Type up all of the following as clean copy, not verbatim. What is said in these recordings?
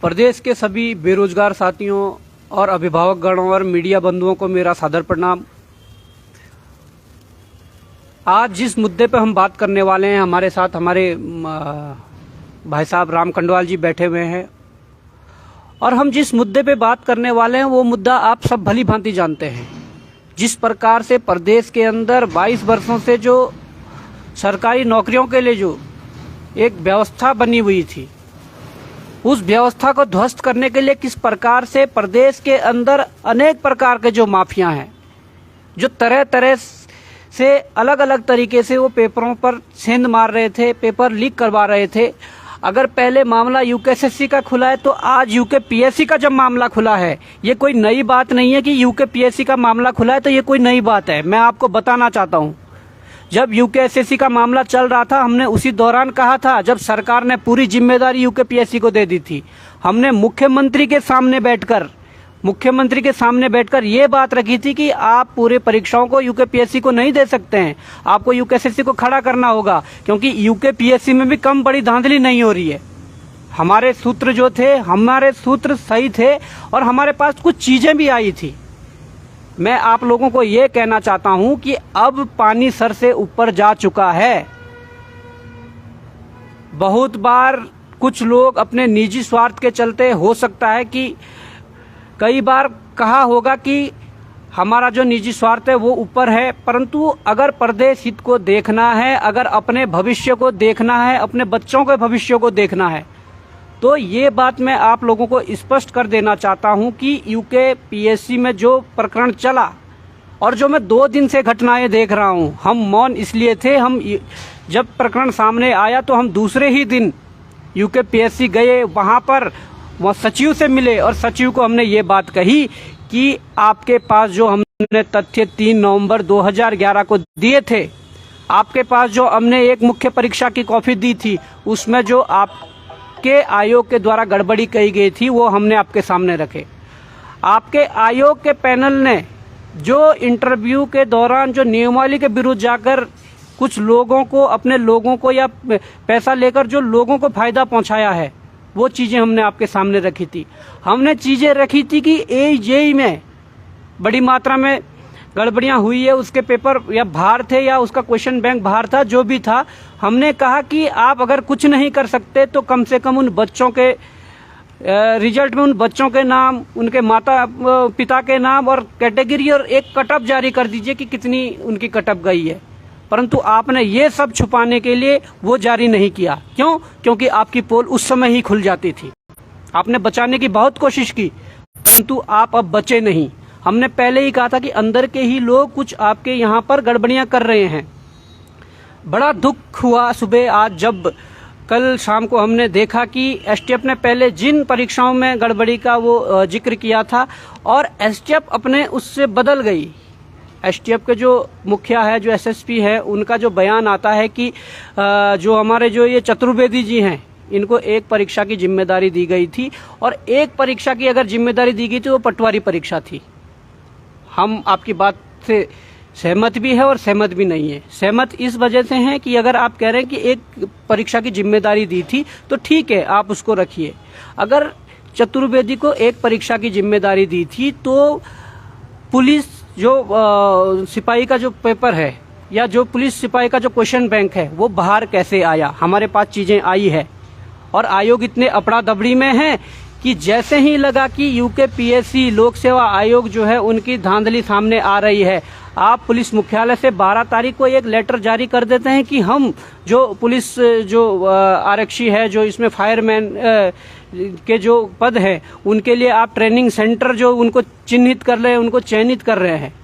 प्रदेश के सभी बेरोजगार साथियों और अभिभावक गणों और मीडिया बंधुओं को मेरा सादर प्रणाम। आज जिस मुद्दे पर हम बात करने वाले हैं, हमारे साथ हमारे भाई साहब राम खंडवाल जी बैठे हुए हैं और हम जिस मुद्दे पे बात करने वाले हैं वो मुद्दा आप सब भली भांति जानते हैं। जिस प्रकार से प्रदेश के अंदर 22 वर्षों से जो सरकारी नौकरियों के लिए जो एक व्यवस्था बनी हुई थी, उस व्यवस्था को ध्वस्त करने के लिए किस प्रकार से प्रदेश के अंदर अनेक प्रकार के जो माफिया हैं, जो तरह तरह से अलग अलग तरीके से वो पेपरों पर सेंध मार रहे थे, पेपर लीक करवा रहे थे। अगर पहले मामला यूकेएसएससी का खुला है तो आज यूकेपीएससी का जब मामला खुला है, ये कोई नई बात नहीं है कि यूकेपीएससी का मामला खुला है तो ये कोई नई बात है। मैं आपको बताना चाहता हूँ, जब यूकेएसएससी का मामला चल रहा था, हमने उसी दौरान कहा था, जब सरकार ने पूरी जिम्मेदारी यूकेपीएससी को दे दी थी, हमने मुख्यमंत्री के सामने बैठकर ये बात रखी थी कि आप पूरे परीक्षाओं को यूकेपीएससी को नहीं दे सकते हैं, आपको यूकेएसएससी को खड़ा करना होगा, क्योंकि यूकेपीएससी में भी कम बड़ी धांधली नहीं हो रही है। हमारे सूत्र सही थे और हमारे पास कुछ चीजें भी आई थी। मैं आप लोगों को ये कहना चाहता हूं कि अब पानी सर से ऊपर जा चुका है। बहुत बार कुछ लोग अपने निजी स्वार्थ के चलते, हो सकता है कि कई बार कहा होगा कि हमारा जो निजी स्वार्थ है वो ऊपर है, परंतु अगर प्रदेश हित को देखना है, अगर अपने भविष्य को देखना है, अपने बच्चों के भविष्य को देखना है, तो ये बात मैं आप लोगों को स्पष्ट कर देना चाहता हूं कि यूकेपीएससी में जो प्रकरण चला और जो मैं 2 दिन से घटनाएं देख रहा हूं, हम मौन इसलिए थे, हम जब प्रकरण सामने आया तो हम दूसरे ही दिन यूकेपीएससी गए, वहां पर वह सचिव से मिले और सचिव को हमने ये बात कही कि आपके पास जो हमने तथ्य 3 नवंबर 2011 को दिए थे, आपके पास जो हमने एक मुख्य परीक्षा की कॉपी दी थी, उसमें जो आपके आयोग के द्वारा गड़बड़ी कही गई थी वो हमने आपके सामने रखे। आपके आयोग के पैनल ने जो इंटरव्यू के दौरान जो नियमावली के विरुद्ध जाकर कुछ लोगों को, अपने लोगों को या पैसा लेकर जो लोगों को फायदा पहुंचाया है, वो चीजें हमने आपके सामने रखी थी। हमने चीजें रखी थी कि एजेई में बड़ी मात्रा में गड़बड़ियां हुई है, उसके पेपर या बाहर थे या उसका क्वेश्चन बैंक बाहर था, जो भी था, हमने कहा कि आप अगर कुछ नहीं कर सकते तो कम से कम उन बच्चों के रिजल्ट में उन बच्चों के नाम, उनके माता पिता के नाम और कैटेगरी और एक कटअप जारी कर दीजिए कि कितनी उनकी कटअप गई है। परंतु आपने ये सब छुपाने के लिए वो जारी नहीं किया। क्यों? क्योंकि आपकी पोल उस समय ही खुल जाती थी। आपने बचाने की बहुत कोशिश की, परंतु आप अब बचे नहीं। हमने पहले ही कहा था कि अंदर के ही लोग कुछ आपके यहाँ पर गड़बड़ियां कर रहे हैं। बड़ा दुख हुआ सुबह आज जब कल शाम को हमने देखा कि एसटीएफ ने पहले जिन परीक्षाओं में गड़बड़ी का वो जिक्र किया था और एसटीएफ अपने उससे बदल गई। एसटीएफ के जो मुखिया है, जो एसएसपी है, उनका जो बयान आता है कि जो हमारे जो ये चतुर्वेदी जी हैं, इनको एक परीक्षा की जिम्मेदारी दी गई थी और एक परीक्षा की अगर जिम्मेदारी दी गई थी वो पटवारी परीक्षा थी। हम आपकी बात से सहमत भी है और सहमत भी नहीं है। सहमत इस वजह से हैं कि अगर आप कह रहे हैं कि एक परीक्षा की जिम्मेदारी दी थी तो ठीक है, आप उसको रखिए। अगर चतुर्वेदी को एक परीक्षा की जिम्मेदारी दी थी तो पुलिस जो सिपाही का जो पेपर है या जो पुलिस सिपाही का जो क्वेश्चन बैंक है वो बाहर कैसे आया? हमारे पास चीजें आई है और आयोग इतने अफड़ा दबड़ी में है कि जैसे ही लगा कि यूकेपीएससी लोक सेवा आयोग जो है उनकी धांधली सामने आ रही है, आप पुलिस मुख्यालय से 12 तारीख को एक लेटर जारी कर देते हैं कि हम जो पुलिस जो आरक्षी है, जो इसमें फायरमैन के जो पद है, उनके लिए आप ट्रेनिंग सेंटर जो उनको चिन्हित कर रहे हैं, उनको चयनित कर रहे हैं।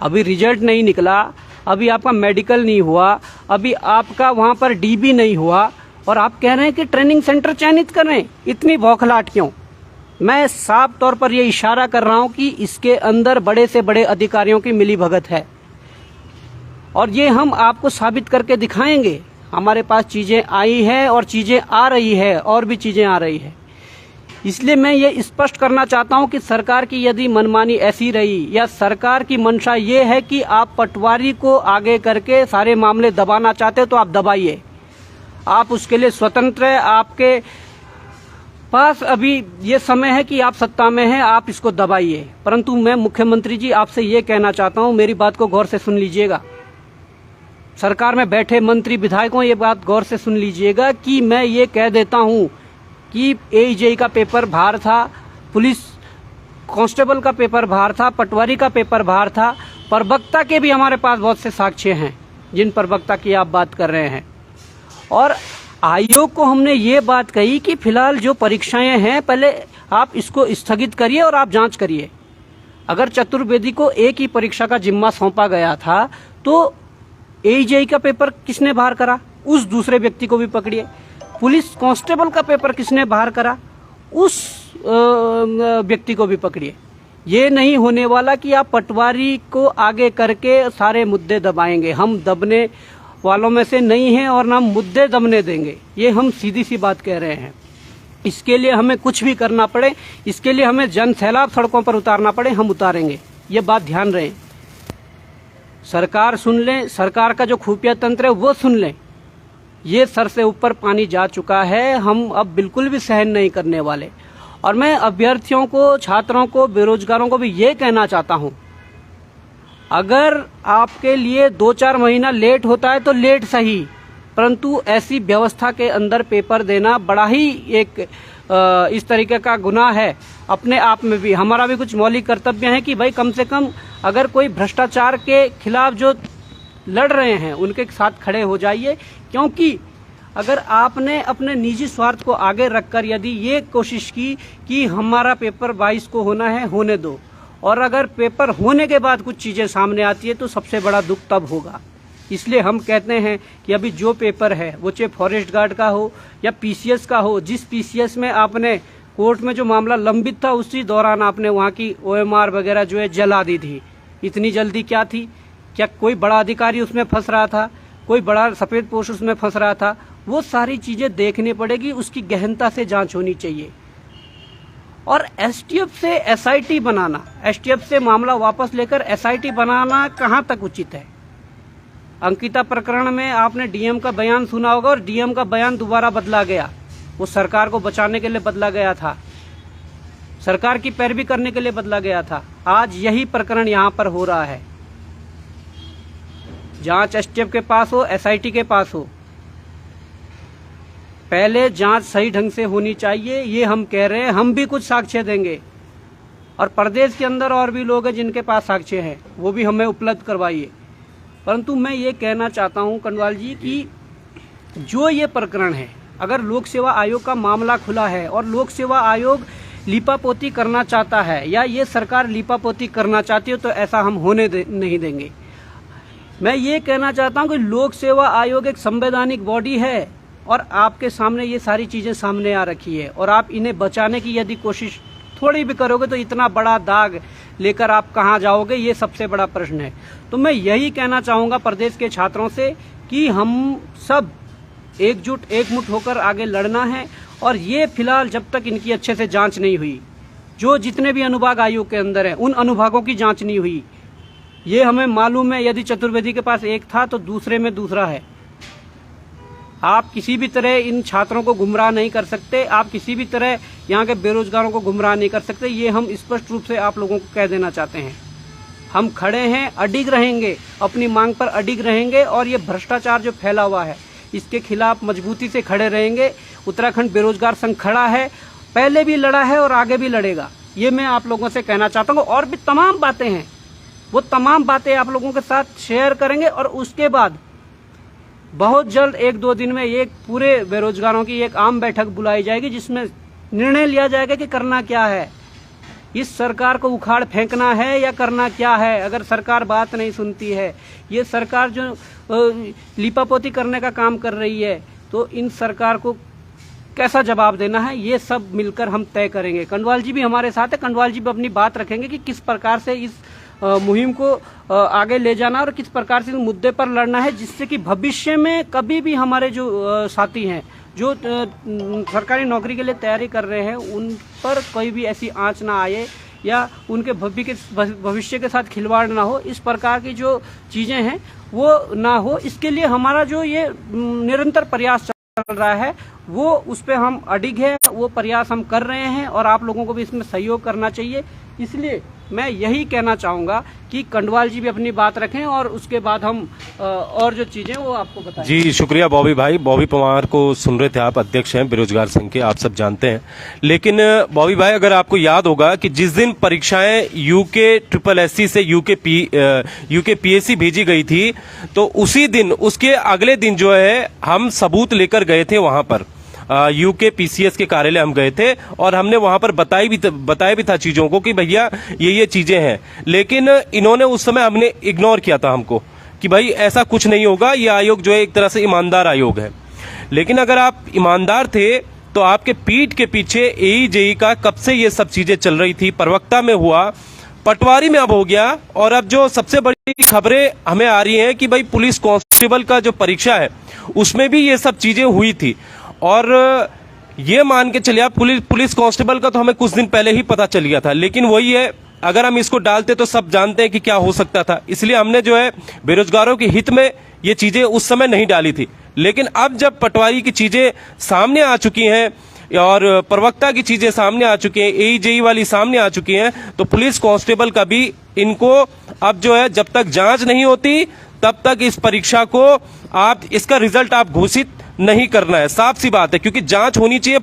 अभी रिजल्ट नहीं निकला, अभी आपका मेडिकल नहीं हुआ, अभी आपका वहां पर डीबी नहीं हुआ और आप कह रहे हैं कि ट्रेनिंग सेंटर चयनित कर रहे हैं। इतनी बौखलाहट क्यों? मैं साफ तौर पर यह इशारा कर रहा हूं कि इसके अंदर बड़े से बड़े अधिकारियों की मिलीभगत है और ये हम आपको साबित करके दिखाएंगे। हमारे पास चीजें आई है और चीजें आ रही है और भी चीजें आ रही है। इसलिए मैं ये स्पष्ट करना चाहता हूं कि सरकार की यदि मनमानी ऐसी रही या सरकार की मंशा ये है कि आप पटवारी को आगे करके सारे मामले दबाना चाहते हो तो आप दबाइए, आप उसके लिए स्वतंत्र है। आपके पास अभी ये समय है कि आप सत्ता में हैं, आप इसको दबाइए। परंतु मैं मुख्यमंत्री जी आपसे ये कहना चाहता हूं, मेरी बात को गौर से सुन लीजिएगा। सरकार में बैठे मंत्री विधायकों, ये बात गौर से सुन लीजिएगा कि मैं ये कह देता हूं कि एजेई का पेपर बाहर था, पुलिस कांस्टेबल का पेपर बाहर था, पटवारी का पेपर बाहर था, प्रवक्ता के भी हमारे पास बहुत से साक्ष्य हैं, जिन प्रवक्ता की आप बात कर रहे हैं। और आयोग को हमने ये बात कही कि फिलहाल जो परीक्षाएं हैं पहले आप इसको स्थगित करिए और आप जांच करिए। अगर चतुर्वेदी को एक ही परीक्षा का जिम्मा सौंपा गया था तो एजेई का पेपर किसने बाहर करा, उस दूसरे व्यक्ति को भी पकड़िए। पुलिस कांस्टेबल का पेपर किसने बाहर करा, उस व्यक्ति को भी पकड़िए। ये नहीं होने वाला कि आप पटवारी को आगे करके सारे मुद्दे दबाएंगे। हम दबने वालों में से नहीं हैं और ना मुद्दे दबने देंगे, ये हम सीधी सी बात कह रहे हैं। इसके लिए हमें कुछ भी करना पड़े, इसके लिए हमें जन सैलाब सड़कों पर उतारना पड़े, हम उतारेंगे, ये बात ध्यान रहे। सरकार सुन लें, सरकार का जो खुफिया तंत्र है वो सुन लें। ये सर से ऊपर पानी जा चुका है, हम अब बिल्कुल भी सहन नहीं करने वाले। और मैं अभ्यर्थियों को, छात्रों को, बेरोजगारों को भी ये कहना चाहता हूं, अगर आपके लिए 2-4 महीना लेट होता है तो लेट सही, परंतु ऐसी व्यवस्था के अंदर पेपर देना बड़ा ही एक इस तरीके का गुनाह है। अपने आप में भी हमारा भी कुछ मौलिक कर्तव्य है कि भाई कम से कम अगर कोई भ्रष्टाचार के खिलाफ जो लड़ रहे हैं उनके साथ खड़े हो जाइए। क्योंकि अगर आपने अपने निजी स्वार्थ को आगे रखकर यदि ये कोशिश की कि हमारा पेपर 22 को होना है, होने दो, और अगर पेपर होने के बाद कुछ चीजें सामने आती है तो सबसे बड़ा दुख तब होगा। इसलिए हम कहते हैं कि अभी जो पेपर है वो चाहे फॉरेस्ट गार्ड का हो या पीसीएस का हो, जिस पीसीएस में आपने कोर्ट में जो मामला लंबित था उसी दौरान आपने वहाँ की ओएमआर वगैरह जो है जला दी थी, इतनी जल्दी क्या थी? क्या कोई बड़ा अधिकारी उसमें फंस रहा था, कोई बड़ा सफेद पोश उसमें फंस रहा था? वो सारी चीजें देखनी पड़ेगी, उसकी गहनता से जांच होनी चाहिए। और एसटीएफ से एसआईटी बनाना, एसटीएफ से मामला वापस लेकर एसआईटी बनाना कहां तक उचित है? अंकिता प्रकरण में आपने डीएम का बयान सुना होगा और डीएम का बयान दोबारा बदला गया, वो सरकार को बचाने के लिए बदला गया था, सरकार की पैरवी करने के लिए बदला गया था। आज यही प्रकरण यहां पर हो रहा है। जांच एसटीएफ के पास हो, एसआईटी के पास हो, पहले जांच सही ढंग से होनी चाहिए, ये हम कह रहे हैं। हम भी कुछ साक्ष्य देंगे और प्रदेश के अंदर और भी लोग हैं जिनके पास साक्ष्य हैं, वो भी हमें उपलब्ध करवाइए। परंतु मैं ये कहना चाहता हूं कनवाल जी कि जो ये प्रकरण है, अगर लोक सेवा आयोग का मामला खुला है और लोक सेवा आयोग लीपापोती करना चाहता है या ये सरकार लीपापोती करना चाहती है तो ऐसा हम होने नहीं देंगे। मैं ये कहना चाहता हूं कि लोक सेवा आयोग एक संवैधानिक बॉडी है और आपके सामने ये सारी चीजें सामने आ रखी है और आप इन्हें बचाने की यदि कोशिश थोड़ी भी करोगे तो इतना बड़ा दाग लेकर आप कहां जाओगे, ये सबसे बड़ा प्रश्न है। तो मैं यही कहना चाहूंगा प्रदेश के छात्रों से कि हम सब एकजुट एकमुठ होकर आगे लड़ना है। और ये फिलहाल जब तक इनकी अच्छे से जांच नहीं हुई, जो जितने भी अनुभाग आयोग के अंदर हैं उन अनुभागों की जांच नहीं हुई, ये हमें मालूम है। यदि चतुर्वेदी के पास एक था तो दूसरे में दूसरा है। आप किसी भी तरह इन छात्रों को गुमराह नहीं कर सकते, आप किसी भी तरह यहाँ के बेरोजगारों को गुमराह नहीं कर सकते, ये हम स्पष्ट रूप से आप लोगों को कह देना चाहते हैं। हम खड़े हैं, अडिग रहेंगे, अपनी मांग पर अडिग रहेंगे और ये भ्रष्टाचार जो फैला हुआ है इसके खिलाफ मजबूती से खड़े रहेंगे। उत्तराखंड बेरोजगार संघ खड़ा है, पहले भी लड़ा है और आगे भी लड़ेगा, ये मैं आप लोगों से कहना चाहता हूँ। और भी तमाम बातें हैं, वो तमाम बातें आप लोगों के साथ शेयर करेंगे और उसके बाद बहुत जल्द 1-2 दिन में एक पूरे बेरोजगारों की एक आम बैठक बुलाई जाएगी जिसमें निर्णय लिया जाएगा कि करना क्या है, इस सरकार को उखाड़ फेंकना है या करना क्या है। अगर सरकार बात नहीं सुनती है, ये सरकार जो लीपापोती करने का काम कर रही है, तो इन सरकार को कैसा जवाब देना है, ये सब मिलकर हम तय करेंगे। कंडवाल जी भी हमारे साथ है, कंडवाल जी भी अपनी बात रखेंगे कि किस प्रकार से इस मुहिम को आगे ले जाना और किस प्रकार से इस मुद्दे पर लड़ना है, जिससे कि भविष्य में कभी भी हमारे जो साथी हैं जो सरकारी नौकरी के लिए तैयारी कर रहे हैं उन पर कोई भी ऐसी आंच ना आए या उनके भविष्य के साथ खिलवाड़ ना हो। इस प्रकार की जो चीजें हैं वो ना हो, इसके लिए हमारा जो ये निरंतर प्रयास रहा है वो उस पर हम अडिग है, वो प्रयास हम कर रहे हैं और आप लोगों को भी इसमें सहयोग करना चाहिए। इसलिए मैं यही कहना चाहूँगा कि कंडवाल जी भी अपनी बात रखें और उसके बाद हम और जो चीज़ें वो आपको बताएं। जी शुक्रिया बॉबी भाई। बॉबी पवार को सुन रहे थे आप, अध्यक्ष हैं बेरोजगार संघ के, आप सब जानते हैं। लेकिन बॉबी भाई, अगर आपको याद होगा कि जिस दिन परीक्षाएं यूके SSSC से यूके PSC भेजी गई थी, तो उसी दिन, उसके अगले दिन जो है हम सबूत लेकर गए थे वहां पर, यूके PCS के कार्यालय हम गए थे और हमने वहां पर बताया भी था चीजों को कि भैया ये चीजें हैं। लेकिन इन्होंने उस समय हमने इग्नोर किया था हमको कि भाई ऐसा कुछ नहीं होगा, ये आयोग जो है एक तरह से ईमानदार आयोग है। लेकिन अगर आप ईमानदार थे तो आपके पीठ के पीछे AEJE का कब से ये सब चीजें चल रही थी। प्रवक्ता में हुआ, पटवारी में अब हो गया, और अब जो सबसे बड़ी खबरें हमें आ रही हैं कि भाई पुलिस कांस्टेबल का जो परीक्षा है उसमें भी ये सब चीजें हुई थी। और ये मान के चलिए आप, पुलिस कांस्टेबल का तो हमें कुछ दिन पहले ही पता चल गया था, लेकिन वही है, अगर हम इसको डालते तो सब जानते हैं कि क्या हो सकता था। इसलिए हमने जो है बेरोजगारों के हित में ये चीजें उस समय नहीं डाली थी। लेकिन अब जब पटवारी की चीजें सामने आ चुकी हैं और प्रवक्ता की चीजें सामने आ चुकी हैं, AEJE वाली सामने आ चुकी हैं, तो पुलिस कांस्टेबल का भी इनको अब जो है, जब तक जांच नहीं होती तब तक इस परीक्षा को आप, इसका रिजल्ट आप घोषित नहीं करना है। साफ सी बात है, क्योंकि जांच होनी चाहिए।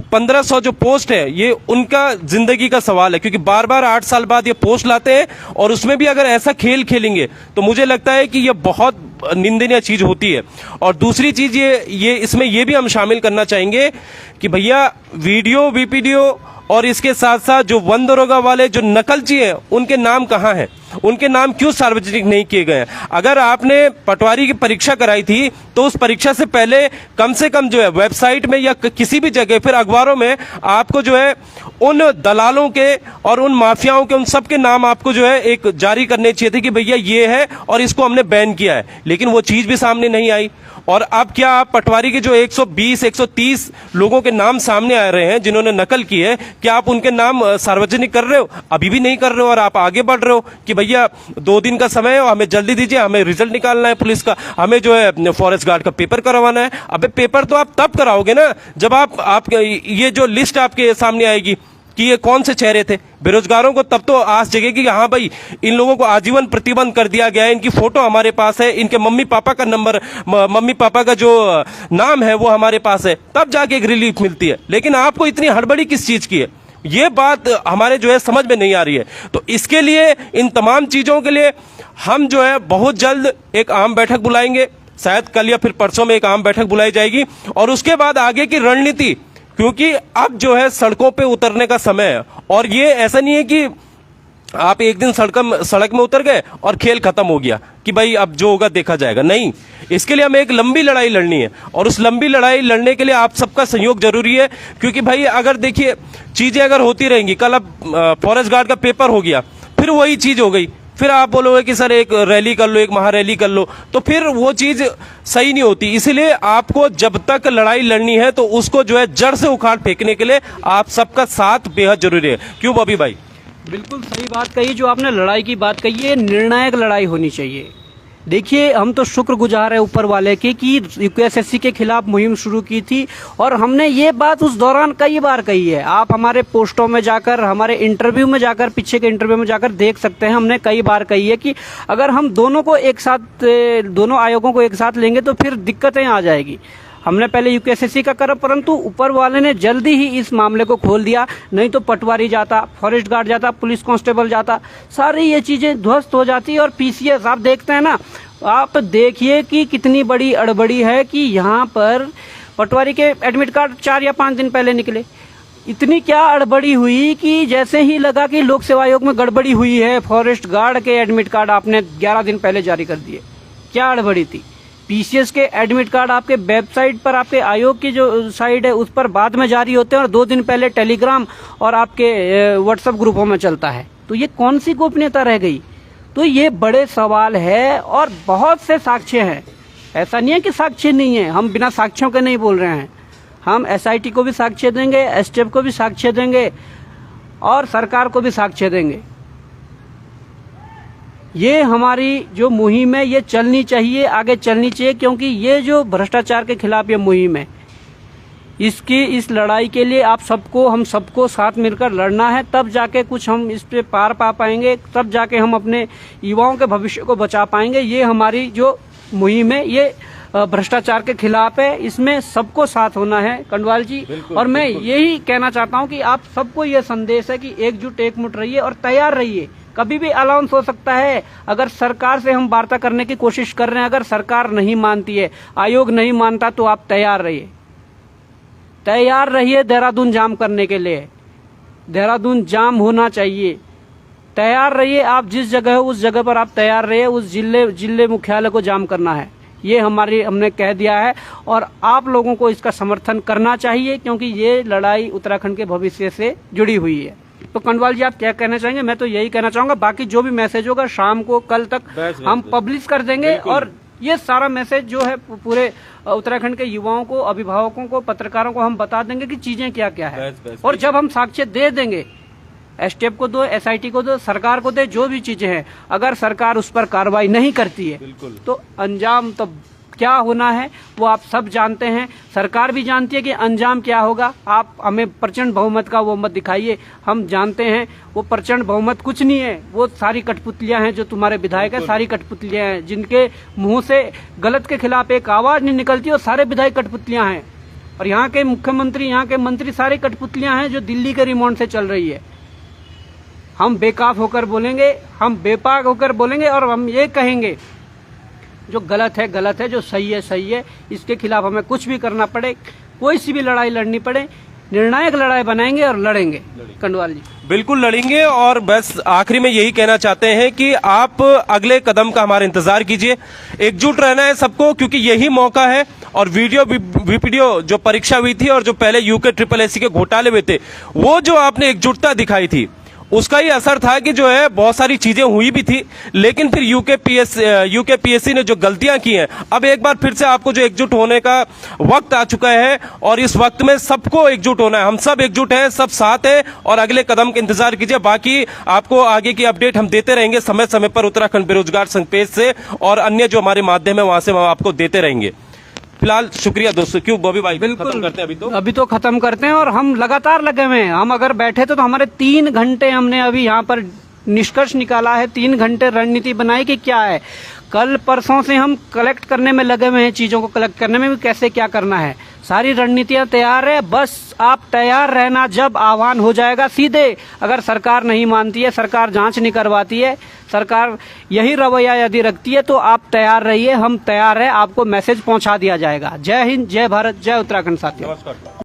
1500 जो पोस्ट है ये उनका जिंदगी का सवाल है, क्योंकि बार बार 8 साल बाद ये पोस्ट लाते हैं और उसमें भी अगर ऐसा खेल खेलेंगे तो मुझे लगता है कि ये बहुत निंदनीय चीज होती है। और दूसरी चीज ये इसमें ये भी हम शामिल करना चाहेंगे कि भैया वीडियो VPDO और इसके साथ साथ जो वन दरोगा वाले जो नकलची हैं उनके नाम कहाँ हैं, उनके नाम क्यों सार्वजनिक नहीं किए गए हैं। अगर आपने पटवारी की परीक्षा कराई थी तो उस परीक्षा से पहले कम से कम जो है वेबसाइट में या किसी भी जगह, फिर अखबारों में आपको जो है उन दलालों के और उन माफियाओं के, उन सब के नाम आपको जो है एक जारी करने चाहिए थे कि भैया ये है और इसको हमने बैन किया है। लेकिन वो चीज भी सामने नहीं आई। और अब क्या आप पटवारी के जो 120-130 लोगों के नाम सामने आ रहे हैं जिन्होंने नकल की है, क्या आप उनके नाम सार्वजनिक कर रहे हो? अभी भी नहीं कर रहे हो और आप आगे बढ़ रहे हो कि भैया 2 दिन का समय है, हमें जल्दी दीजिए, हमें रिजल्ट निकालना है पुलिस का, हमें जो है फॉरेस्ट गार्ड का पेपर करवाना है। अबे पेपर तो आप तब कराओगे ना जब आप ये जो लिस्ट आपके सामने आएगी कि ये कौन से चेहरे थे। बेरोजगारों को तब तो आस जगेगी कि हाँ भाई इन लोगों को आजीवन प्रतिबंध कर दिया गया है, इनकी फोटो हमारे पास है, इनके मम्मी पापा का नंबर, मम्मी पापा का जो नाम है वो हमारे पास है, तब जाके एक रिलीफ मिलती है। लेकिन आपको इतनी हड़बड़ी किस चीज की है, ये बात हमारे जो है समझ में नहीं आ रही है। तो इसके लिए, इन तमाम चीजों के लिए हम जो है बहुत जल्द एक आम बैठक बुलाएंगे, शायद कल या फिर परसों में एक आम बैठक बुलाई जाएगी। और उसके बाद आगे की रणनीति, क्योंकि अब जो है सड़कों पे उतरने का समय है। और ये ऐसा नहीं है कि आप एक दिन सड़क में उतर गए और खेल खत्म हो गया कि भाई अब जो होगा देखा जाएगा। नहीं, इसके लिए हमें एक लंबी लड़ाई लड़नी है और उस लंबी लड़ाई लड़ने के लिए आप सबका सहयोग जरूरी है। क्योंकि भाई अगर देखिए चीजें अगर होती रहेंगी, कल अब फॉरेस्ट गार्ड का पेपर हो गया, फिर वही चीज हो गई, फिर आप बोलोगे कि सर एक रैली कर लो, एक महारैली कर लो, तो फिर वो चीज सही नहीं होती। इसलिए आपको जब तक लड़ाई लड़नी है तो उसको जो है जड़ से उखाड़ फेंकने के लिए आप सबका साथ बेहद जरूरी है। क्यों बॉबी भाई? बिल्कुल सही बात कही जो आपने लड़ाई की बात कही है, निर्णायक लड़ाई होनी चाहिए। देखिए हम तो शुक्रगुजार है ऊपर वाले के कि UPSSC के खिलाफ मुहिम शुरू की थी और हमने ये बात उस दौरान कई बार कही है। आप हमारे पोस्टों में जाकर, हमारे इंटरव्यू में जाकर, पीछे के इंटरव्यू में जाकर देख सकते हैं, हमने कई बार कही है कि अगर हम दोनों को एक साथ, दोनों आयोगों को एक साथ लेंगे तो फिर दिक्कतें आ जाएगी। हमने पहले UPSSC का करा, परंतु ऊपर वाले ने जल्दी ही इस मामले को खोल दिया। नहीं तो पटवारी जाता, फॉरेस्ट गार्ड जाता, पुलिस कांस्टेबल जाता, सारी ये चीजें ध्वस्त हो जाती। और PCS आप देखते हैं ना, आप देखिए कि कितनी बड़ी अड़बड़ी है कि यहाँ पर पटवारी के एडमिट कार्ड 4 या 5 दिन पहले निकले। इतनी क्या अड़बड़ी हुई कि जैसे ही लगा कि लोक सेवा आयोग में गड़बड़ी हुई है, फॉरेस्ट गार्ड के एडमिट कार्ड आपने 11 दिन पहले जारी कर दिए। क्या अड़बड़ी थी? PCS के एडमिट कार्ड आपके वेबसाइट पर, आपके आयोग की जो साइट है उस पर बाद में जारी होते हैं और 2 दिन पहले टेलीग्राम और आपके व्हाट्सएप ग्रुपों में चलता है। तो ये कौन सी गोपनीयता रह गई? तो ये बड़े सवाल है और बहुत से साक्ष्य हैं। ऐसा नहीं है कि साक्ष्य नहीं है, हम बिना साक्ष्यों के नहीं बोल रहे हैं। हम SIT को भी साक्ष्य देंगे, STF को भी साक्ष्य देंगे और सरकार को भी साक्ष्य देंगे। ये हमारी जो मुहिम है ये चलनी चाहिए, आगे चलनी चाहिए, क्योंकि ये जो भ्रष्टाचार के खिलाफ ये मुहिम है, इस लड़ाई के लिए आप सबको, हम सबको साथ मिलकर लड़ना है, तब जाके कुछ हम इस पे पार पा पाएंगे, तब जाके हम अपने युवाओं के भविष्य को बचा पाएंगे। ये हमारी जो मुहिम है ये भ्रष्टाचार के खिलाफ है, इसमें सबको साथ होना है कंडवाल जी। और मैं यही कहना चाहता हूं कि आप सबको ये संदेश है कि एकजुट एकमुट रहिए और तैयार रहिए, कभी भी अलाउंस हो सकता है। अगर सरकार से हम वार्ता करने की कोशिश कर रहे हैं, अगर सरकार नहीं मानती है, आयोग नहीं मानता, तो आप तैयार रहिए, तैयार रहिए देहरादून जाम करने के लिए। देहरादून जाम होना चाहिए, तैयार रहिए। आप जिस जगह हो उस जगह पर आप तैयार रहिए, उस जिले मुख्यालय को जाम करना है, ये हमने कह दिया है। और आप लोगों को इसका समर्थन करना चाहिए, क्योंकि ये लड़ाई उत्तराखंड के भविष्य से जुड़ी हुई है। तो कंडवाल जी आप क्या कहना चाहेंगे? मैं तो यही कहना चाहूंगा, बाकी जो भी मैसेज होगा शाम को, कल तक हम पब्लिश कर देंगे। और ये सारा मैसेज जो है पूरे उत्तराखंड के युवाओं को, अभिभावकों को, पत्रकारों को हम बता देंगे कि चीजें क्या क्या है। और जब हम साक्ष्य दे देंगे, एसटीएफ को दो, एसआईटी को दो, सरकार को दे, जो भी चीजें हैं, अगर सरकार उस पर कार्रवाई नहीं करती है तो अंजाम तो क्या होना है वो आप सब जानते हैं, सरकार भी जानती है कि अंजाम क्या होगा। आप हमें प्रचंड बहुमत का वो मत दिखाइए, हम जानते हैं वो प्रचंड बहुमत कुछ नहीं है, वो सारी कठपुतलियां हैं जो तुम्हारे विधायक है, सारी कठपुतलियां हैं जिनके मुंह से गलत के खिलाफ एक आवाज नहीं निकलती, और सारे विधायक कठपुतलियां हैं। और यहाँ के मुख्यमंत्री, यहाँ के मंत्री सारे कठपुतलियां हैं जो दिल्ली के रिमोट से चल रही है। हम बेकाफ होकर बोलेंगे, हम बेपाक होकर बोलेंगे, और हम ये कहेंगे जो गलत है गलत है, जो सही है सही है। इसके खिलाफ हमें कुछ भी करना पड़े, कोई सी भी लड़ाई लड़नी पड़े, निर्णायक लड़ाई बनाएंगे और लड़ेंगे कंडवाल जी। बिल्कुल लड़ेंगे। और बस आखिरी में यही कहना चाहते हैं कि आप अगले कदम का हमारा इंतजार कीजिए, एकजुट रहना है सबको, क्योंकि यही मौका है। और वीडियो जो परीक्षा हुई थी और जो पहले यूके SSS के घोटाले हुए थे, वो जो आपने एकजुटता दिखाई थी, उसका ही असर था कि जो है बहुत सारी चीजें हुई भी थी, लेकिन फिर यूके PSC ने जो गलतियां की हैं, अब एक बार फिर से आपको जो एकजुट होने का वक्त आ चुका है, और इस वक्त में सबको एकजुट होना है। हम सब एकजुट हैं, सब साथ हैं, और अगले कदम का इंतजार कीजिए। बाकी आपको आगे की अपडेट हम देते रहेंगे समय समय पर, उत्तराखंड बेरोजगार संघ पेज से और अन्य जो हमारे माध्यम है वहां से हम आपको देते रहेंगे। फिलहाल शुक्रिया दोस्तों। क्यों बॉबी भाई, बिल्कुल खत्म करते हैं अभी तो खत्म करते हैं। और हम लगातार लगे हुए हैं, हम अगर बैठे तो हमारे 3 घंटे हमने अभी यहाँ पर निष्कर्ष निकाला है, 3 घंटे रणनीति बनाई कि क्या है। कल परसों से हम कलेक्ट करने में लगे हुए हैं, चीजों को कलेक्ट करने में भी कैसे क्या करना है, सारी रणनीतियां तैयार है। बस आप तैयार रहना, जब आह्वान हो जाएगा सीधे। अगर सरकार नहीं मानती है, सरकार जांच नहीं करवाती है, सरकार यही रवैया यदि रखती है, तो आप तैयार रहिए, हम तैयार है, आपको मैसेज पहुंचा दिया जाएगा। जय हिंद, जय भारत, जय उत्तराखंड साथियों। नमस्कार।